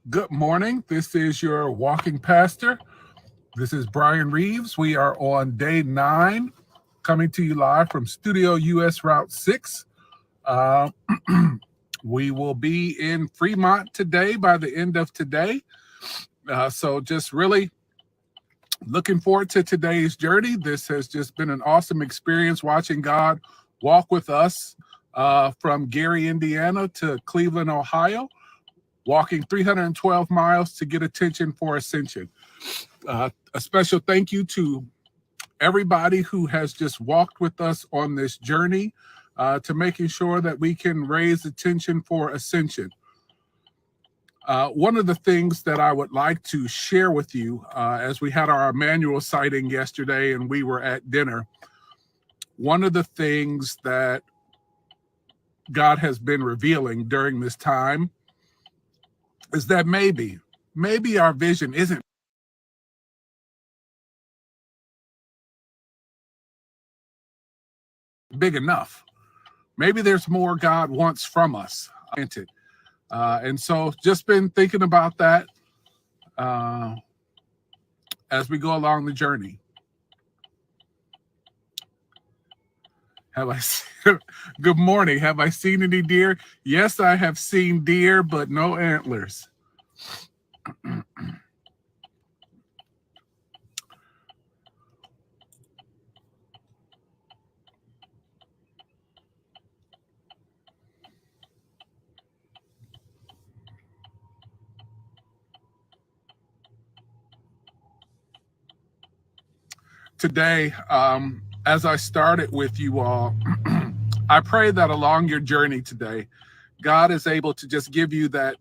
Good morning. This is your walking pastor. This is Brian Reeves. We are on day 9, coming to you live from Studio US Route 6. We will be in Fremont today by the end of today. So just really looking forward to today's journey. This has just been an awesome experience watching God walk with us from Gary, Indiana to Cleveland, Ohio, walking 312 miles to get attention for Ascension. A special thank you to everybody who has just walked with us on this journey to making sure that we can raise attention for Ascension. One of the things that I would like to share with you as we had our Emmanuel sighting yesterday and we were at dinner, one of the things that God has been revealing during this time is that maybe our vision isn't big enough. Maybe there's more God wants from us. And so just been thinking about that as we go along the journey. Good morning. Have I seen any deer? Yes, I have seen deer, but no antlers. Today, as I started with you all, I pray that along your journey today, God is able to just give you that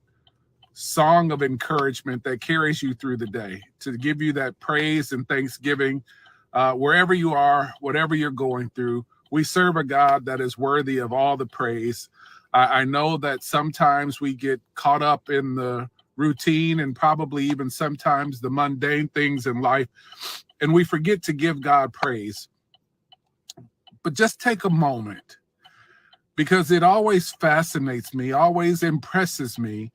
song of encouragement that carries you through the day, to give you that praise and thanksgiving wherever you are, whatever you're going through. We serve a God that is worthy of all the praise. I know that sometimes we get caught up in the routine and probably even sometimes the mundane things in life, and we forget to give God praise. But just take a moment, because it always fascinates me, always impresses me,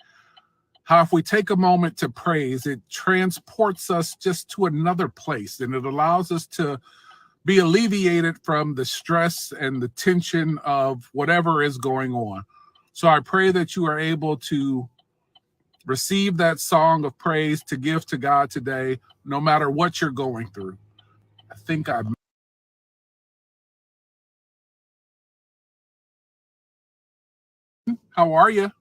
how if we take a moment to praise, it transports us just to another place, and it allows us to be alleviated from the stress and the tension of whatever is going on. So I pray that you are able to receive that song of praise to give to God today, no matter what you're going through. I think How are you?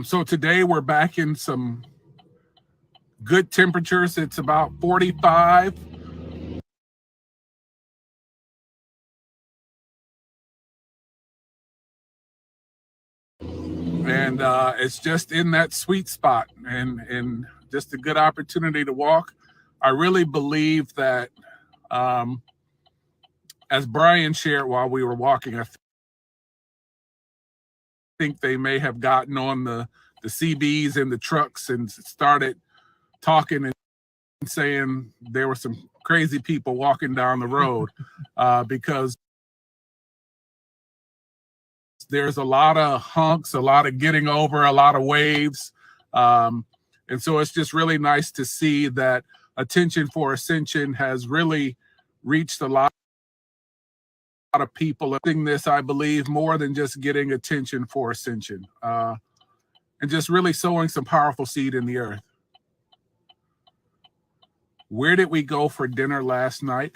So today we're back in some good temperatures. It's about 45. And it's just in that sweet spot and just a good opportunity to walk. I really believe that, as Brian shared while we were walking, I think they may have gotten on the CBs and the trucks and started talking and saying there were some crazy people walking down the road because there's a lot of honks, a lot of getting over, a lot of waves. And so it's just really nice to see that Attention for Ascension has really reached a lot of people. This, I believe, more than just getting attention for Ascension and just really sowing some powerful seed in the earth. Where did we go for dinner last night?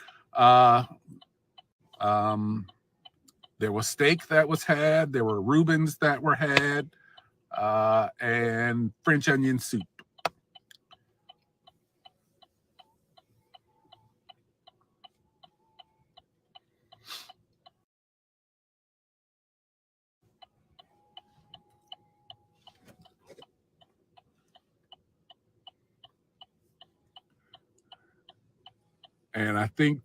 There was steak that was had. There were Reubens that were had, and French onion soup. And I think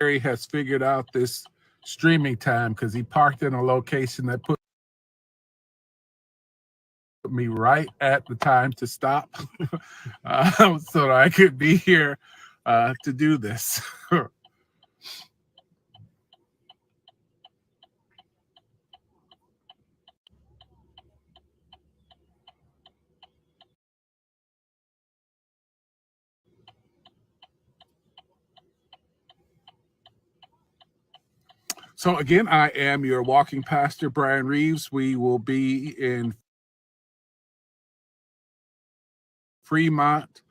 Terry has figured out this streaming time because he parked in a location that me right at the time to stop so that I could be here to do this. So again, I am your walking pastor, Bryan Reeves. We will be in Fremont.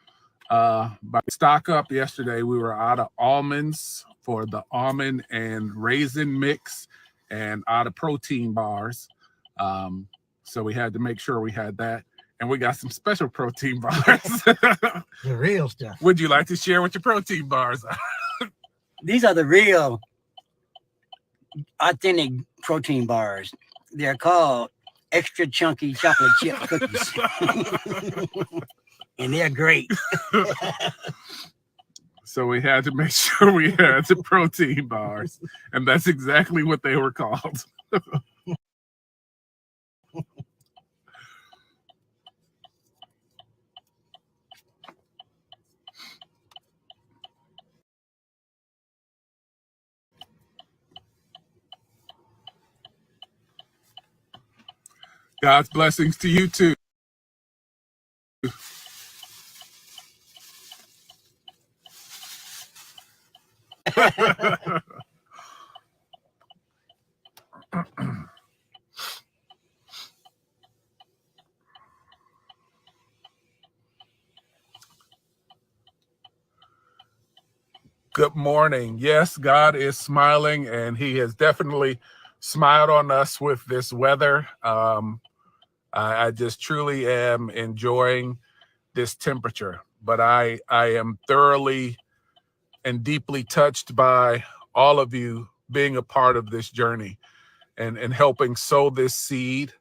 By stock up yesterday, we were out of almonds for the almond and raisin mix and out of protein bars. So we had to make sure we had that. And we got some special protein bars. The real stuff. Would you like to share what your protein bars are? These are the real authentic protein bars. They're called extra chunky chocolate chip cookies. And they're great. So we had to make sure we had the protein bars. And that's exactly what they were called. God's blessings to you too. Good morning. Yes, God is smiling, and he has definitely smiled on us with this weather. I just truly am enjoying this temperature, but I am thoroughly and deeply touched by all of you being a part of this journey and helping sow this seed.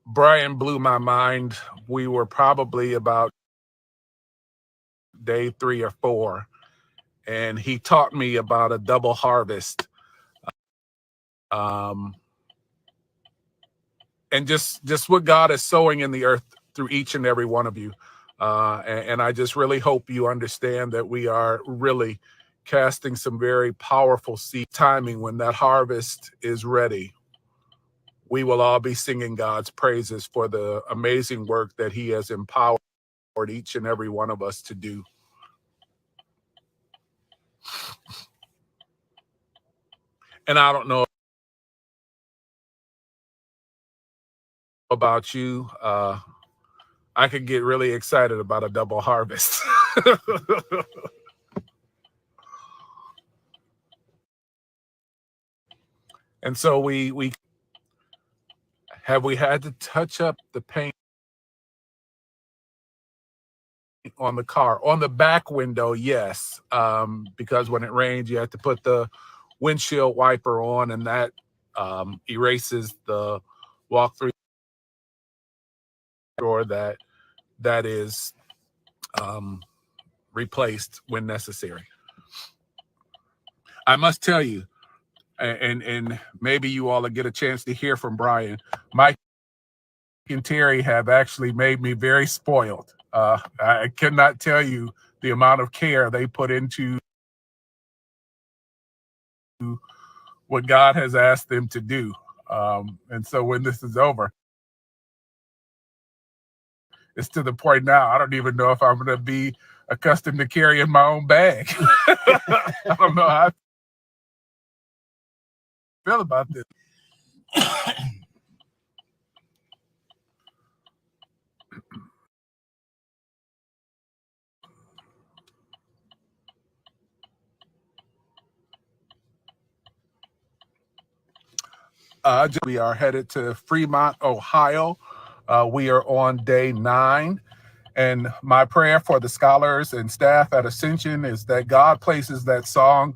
Bryan blew my mind. We were probably about day 3 or 4, and he taught me about a double harvest. And just what God is sowing in the earth through each and every one of you. And I just really hope you understand that we are really casting some very powerful seed timing. When that harvest is ready, we will all be singing God's praises for the amazing work that he has empowered each and every one of us to do. And I don't know about you. I could get really excited about a double harvest. And so we had to touch up the paint on the car. On the back window, yes, because when it rains, you have to put the windshield wiper on, and that erases the Walk312 door that is replaced when necessary. I must tell you, and maybe you all will get a chance to hear from Bryan, Mike and Terry have actually made me very spoiled. I cannot tell you the amount of care they put into what God has asked them to do. And so when this is over, it's to the point now, I don't even know if I'm going to be accustomed to carrying my own bag. I don't know how I feel about this. We are headed to Fremont, Ohio. We are on day 9. And my prayer for the scholars and staff at Ascension is that God places that song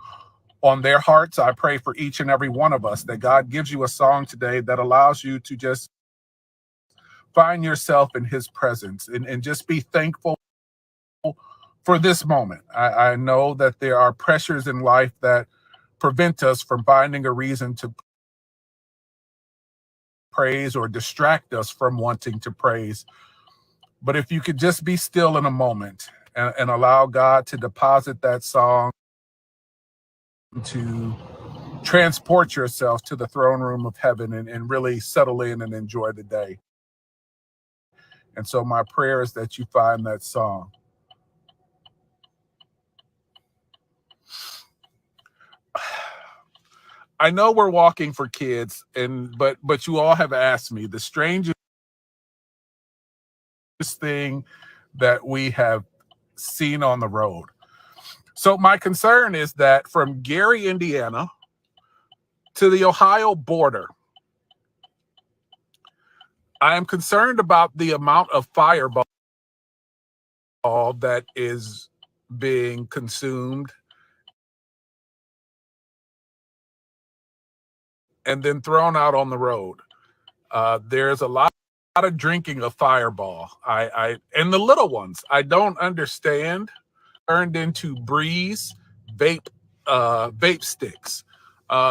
on their hearts. I pray for each and every one of us that God gives you a song today that allows you to just find yourself in his presence and just be thankful for this moment. I know that there are pressures in life that prevent us from finding a reason to praise or distract us from wanting to praise. But if you could just be still in a moment and allow God to deposit that song, to transport yourself to the throne room of heaven and really settle in and enjoy the day. And so my prayer is that you find that song. I know we're walking for kids, but you all have asked me the strangest thing that we have seen on the road. So my concern is that from Gary, Indiana to the Ohio border, I am concerned about the amount of fireball that is being consumed and then thrown out on the road. There's a lot of drinking of Fireball. And the little ones, I don't understand, turned into Breeze vape sticks.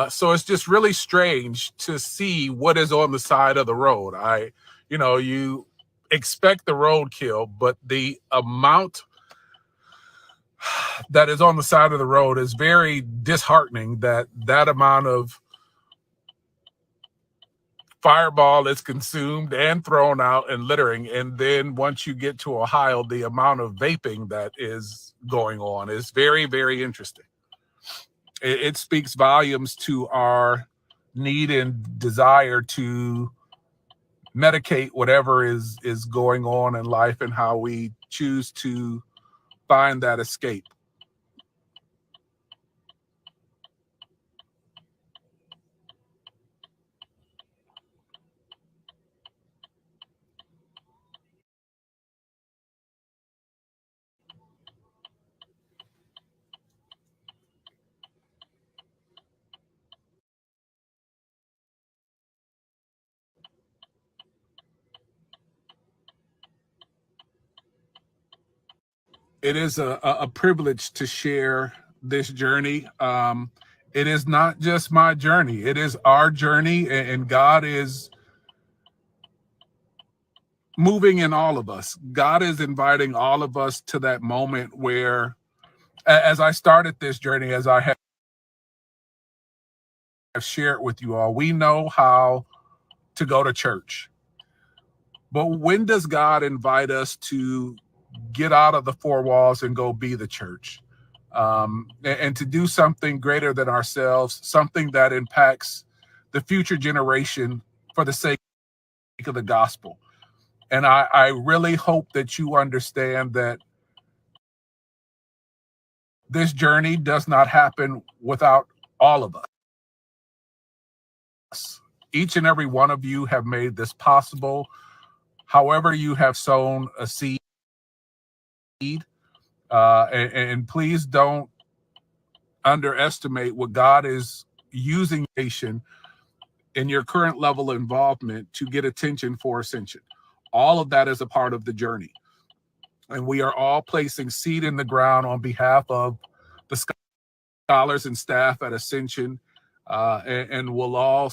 So it's just really strange to see what is on the side of the road. You expect the roadkill, but the amount that is on the side of the road is very disheartening, that amount of Fireball is consumed and thrown out and littering. And then once you get to Ohio, the amount of vaping that is going on is very, very interesting. It speaks volumes to our need and desire to medicate whatever is going on in life and how we choose to find that escape. It is a privilege to share this journey. It is not just my journey. It is our journey, and God is moving in all of us. God is inviting all of us to that moment where, as I started this journey, as I have shared with you all, we know how to go to church. But when does God invite us to get out of the four walls and go be the church? And to do something greater than ourselves, something that impacts the future generation for the sake of the gospel. And I really hope that you understand that this journey does not happen without all of us. Each and every one of you have made this possible. However, you have sown a seed. And please don't underestimate what God is using in your current level of involvement to get attention for Ascension. All of that is a part of the journey. And we are all placing seed in the ground on behalf of the scholars and staff at Ascension, and we'll all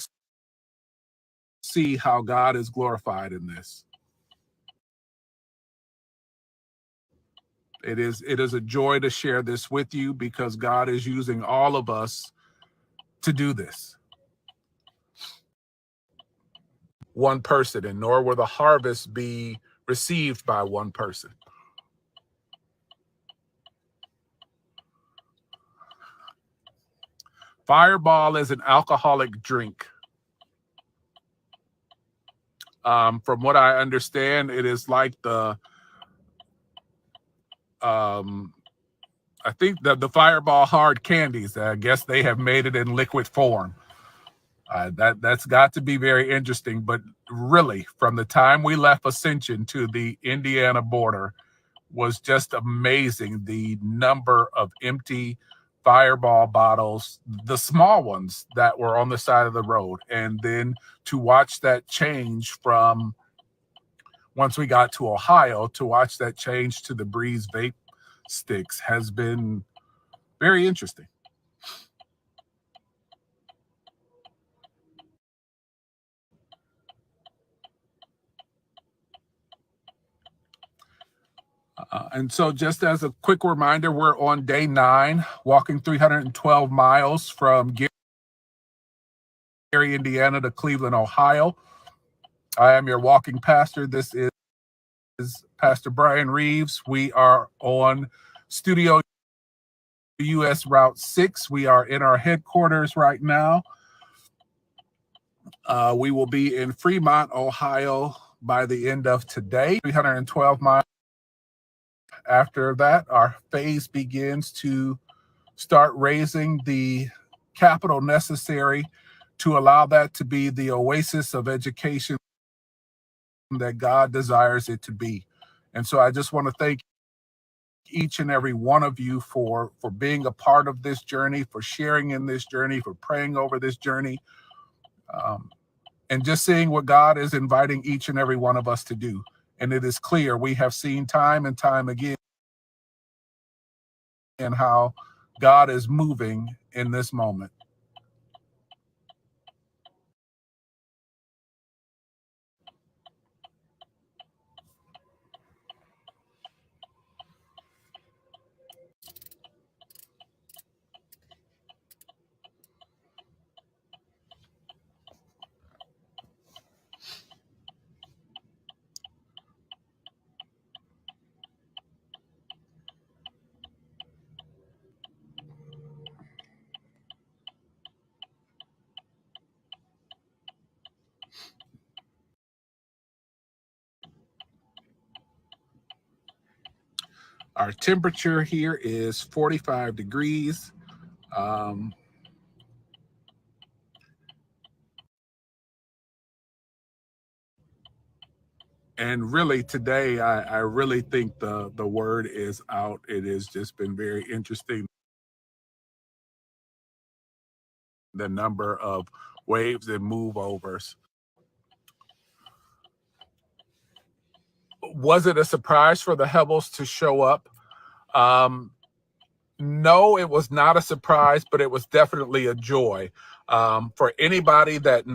see how God is glorified in this. It is a joy to share this with you because God is using all of us to do this. One person, and nor will the harvest be received by one person. Fireball is an alcoholic drink. From what I understand, it is like I think the Fireball hard candies. I guess they have made it in liquid form. That's got to be very interesting. But really, from the time we left Ascension to the Indiana border, was just amazing. The number of empty Fireball bottles, the small ones that were on the side of the road, and then to watch that change from once we got to Ohio, to watch that change to the Breeze vape sticks has been very interesting. And so just as a quick reminder, we're on day 9, walking 312 miles from Gary, Indiana to Cleveland, Ohio. I am your walking pastor. This is Pastor Bryan Reeves. We are on Studio US Route 6. We are in our headquarters right now. We will be in Fremont, Ohio by the end of today, 312 miles. After that, our phase begins to start raising the capital necessary to allow that to be the oasis of education that God desires it to be. And so I just want to thank each and every one of you for being a part of this journey, for sharing in this journey, for praying over this journey, and just seeing what God is inviting each and every one of us to do. And it is clear we have seen time and time again and how God is moving in this moment. Our temperature here is 45 degrees. And really today, I really think the word is out. It has just been very interesting. The number of waves and moveovers. Was it a surprise for the Hebels to show up? No, it was not a surprise, but it was definitely a joy. For anybody that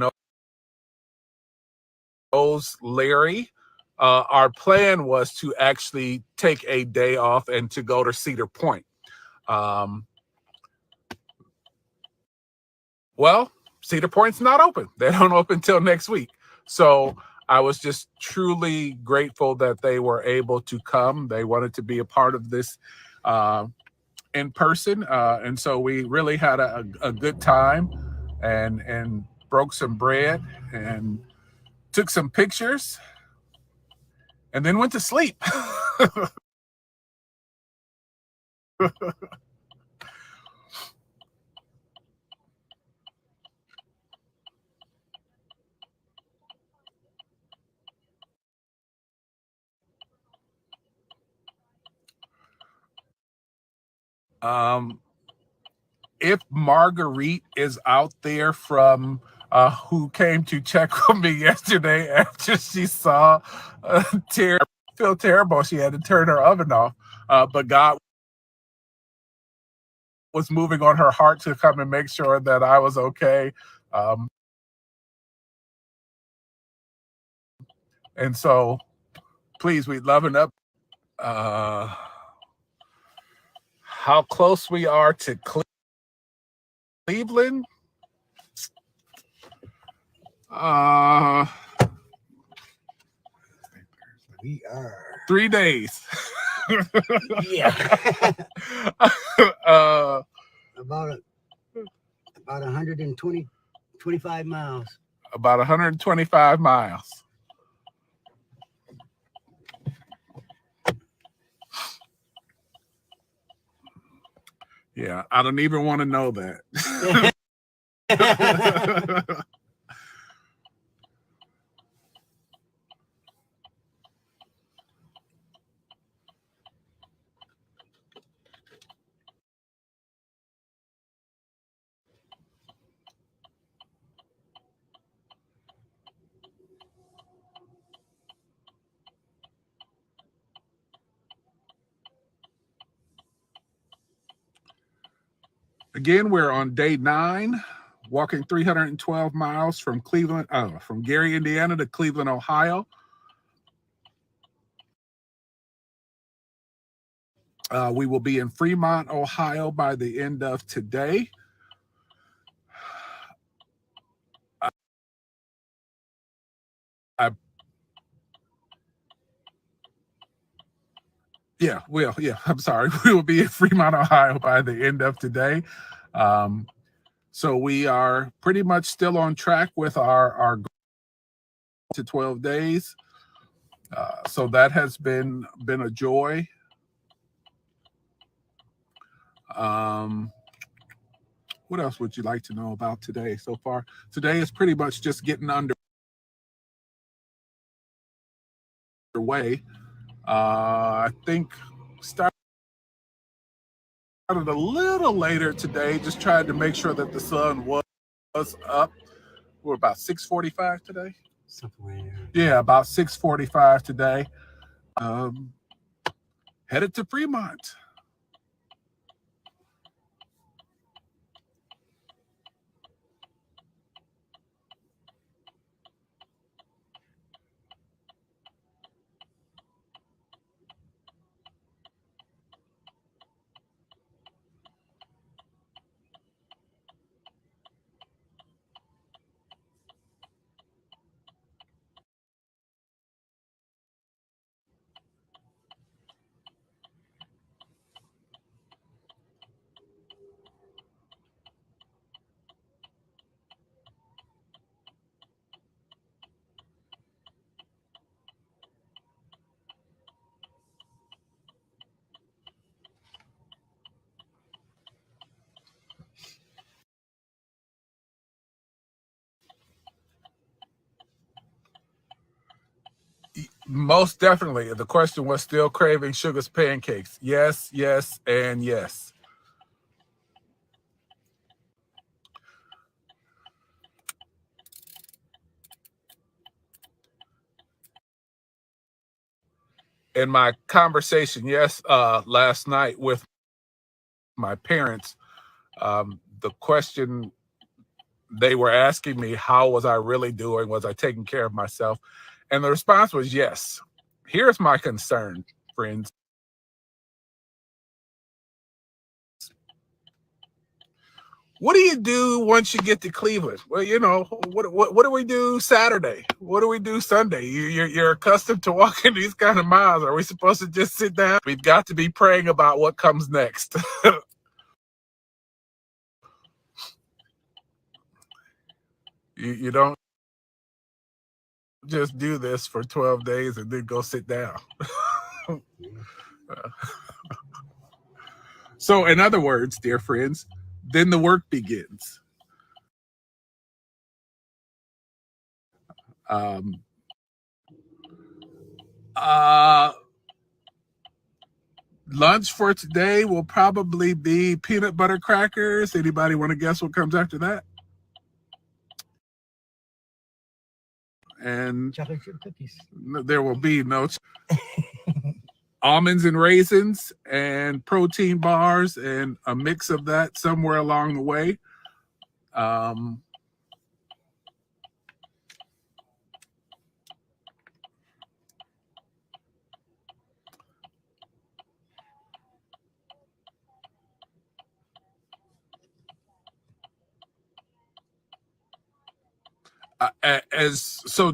knows Larry, our plan was to actually take a day off and to go to Cedar Point. Well, Cedar Point's not open. They don't open till next week. So I was just truly grateful that they were able to come. They wanted to be a part of this in person. And so we really had a good time and broke some bread and took some pictures and then went to sleep. If Marguerite is out there from who came to check on me yesterday after she saw feel terrible, she had to turn her oven off, but God was moving on her heart to come and make sure that I was okay. And so please, we'd love an up how close we are to Cleveland. We are 3 days. yeah. About 125 miles. About 125 miles. Yeah, I don't even want to know that. Again, we're on day 9, walking 312 miles from from Gary, Indiana to Cleveland, Ohio. We will be in Fremont, Ohio by the end of today. I'm sorry. We will be in Fremont, Ohio by the end of today. So we are pretty much still on track with our goal to 12 days. So that has been a joy. What else would you like to know about today so far? Today is pretty much just getting underway. I think started a little later today, just tried to make sure that the sun was up. We're about 6:45 today. Yeah, about 6:45 today. Headed to Fremont. Most definitely. The question was still craving Sugar's pancakes. Yes, yes, and yes. In my conversation, last night with my parents, the question they were asking me, how was I really doing? Was I taking care of myself? And the response was yes. Here's my concern, friends. What do you do once you get to Cleveland? Well, you know, what do we do Saturday? What do we do Sunday? You're accustomed to walking these kind of miles. Are we supposed to just sit down? We've got to be praying about what comes next. You don't just do this for 12 days and then go sit down. So, in other words, dear friends, then the work begins. Lunch for today will probably be peanut butter crackers. Anybody want to guess what comes after that? And chocolate chip cookies. There will be no almonds and raisins and protein bars and a mix of that somewhere along the way.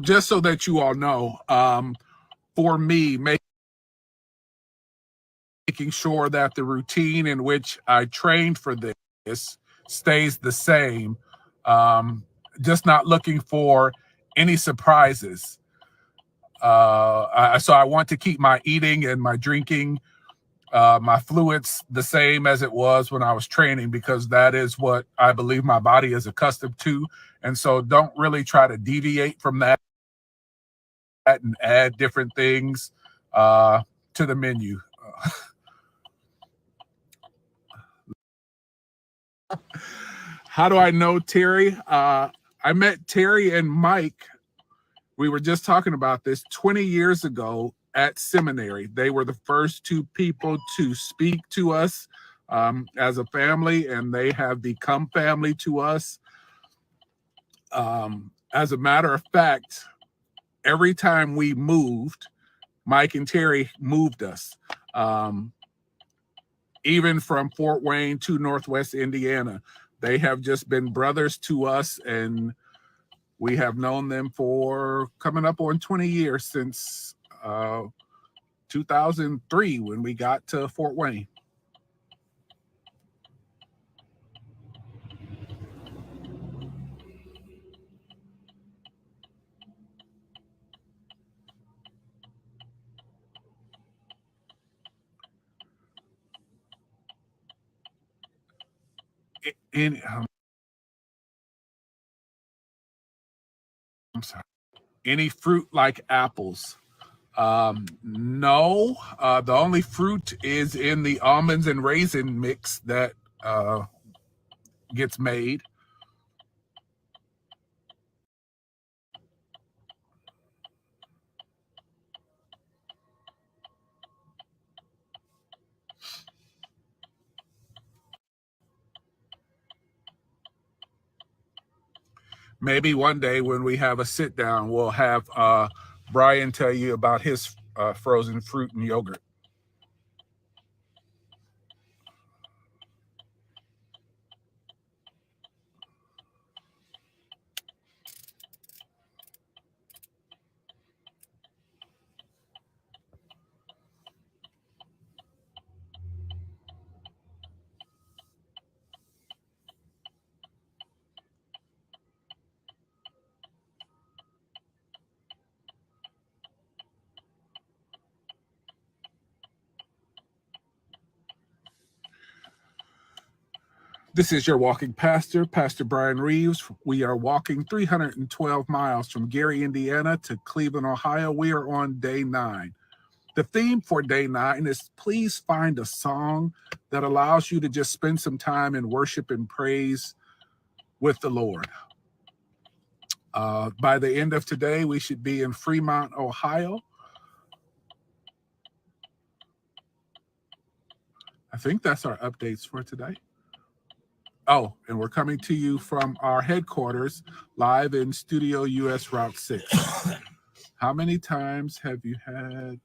Just so that you all know, for me, making sure that the routine in which I trained for this stays the same, just not looking for any surprises. So I want to keep my eating and my drinking, my fluids the same as it was when I was training, because that is what I believe my body is accustomed to. And so don't really try to deviate from that and add different things to the menu. How do I know Terry? I met Terry and Mike. We were just talking about this 20 years ago at seminary. They were the first two people to speak to us as a family, and they have become family to us. As a matter of fact, every time we moved, Mike and Terry moved us. even from Fort Wayne to Northwest Indiana. They have just been brothers to us, and we have known them for coming up on 20 years, since 2003 when we got to Fort Wayne. I'm sorry. Any fruit like apples? No. The only fruit is in the almonds and raisin mix that gets made. Maybe one day when we have a sit down, we'll have Bryan tell you about his frozen fruit and yogurt. This is your walking pastor, Pastor Bryan Reeves. We are walking 312 miles from Gary, Indiana to Cleveland, Ohio. We are on day 9. The theme for day 9 is please find a song that allows you to just spend some time in worship and praise with the Lord. By the end of today, we should be in Fremont, Ohio. I think that's our updates for today. Oh, and we're coming to you from our headquarters, live in Studio US Route 6. How many times have you had?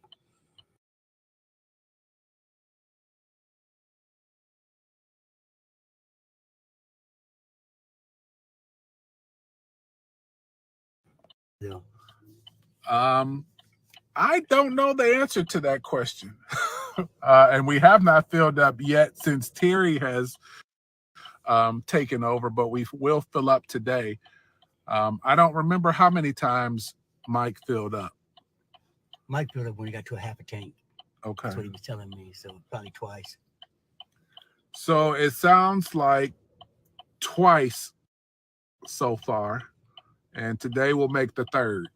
Yeah. I don't know the answer to that question. And we have not filled up yet since Terry has taken over, but we will fill up today. I don't remember how many times Mike filled up. Mike filled up when he got to a half a tank. Okay. That's what he was telling me. So probably twice. So it sounds like twice so far. And today will make the third.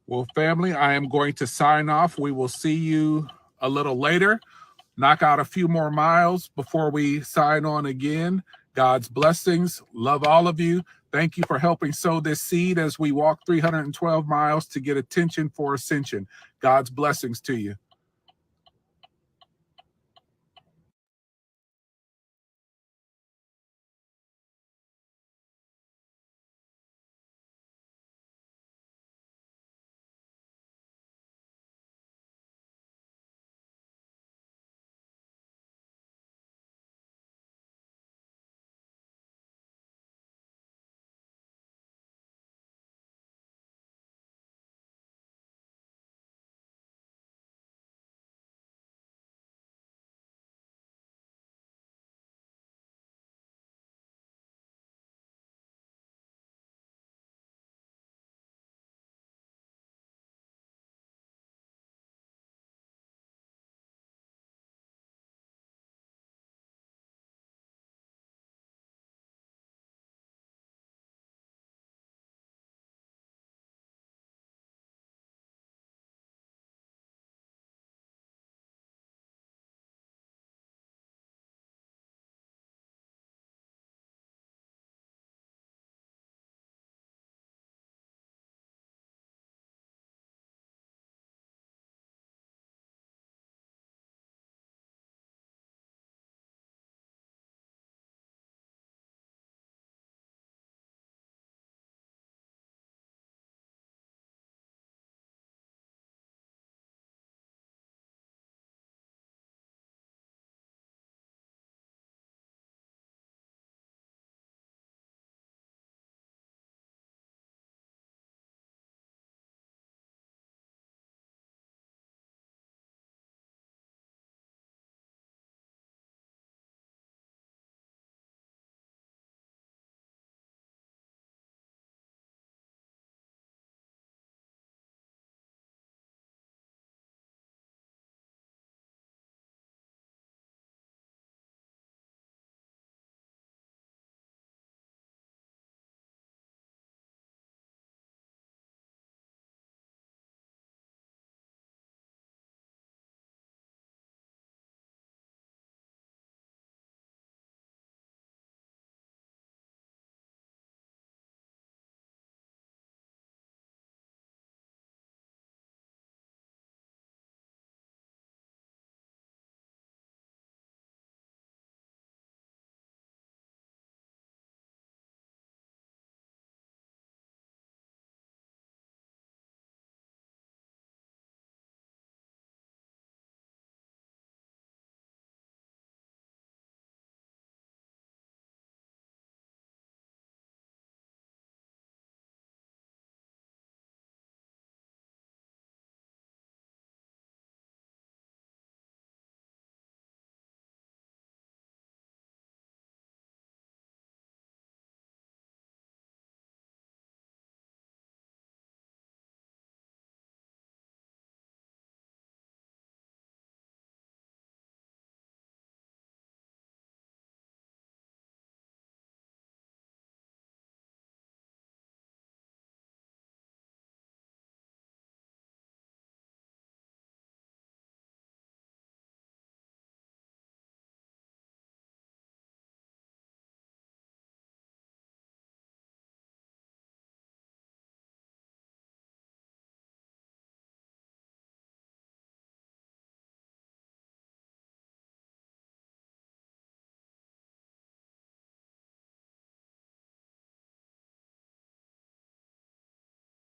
Well, family, I am going to sign off. We will see you a little later. Knock out a few more miles before we sign on again. God's blessings. Love all of you. Thank you for helping sow this seed as we walk 312 miles to get attention for Ascension. God's blessings to you.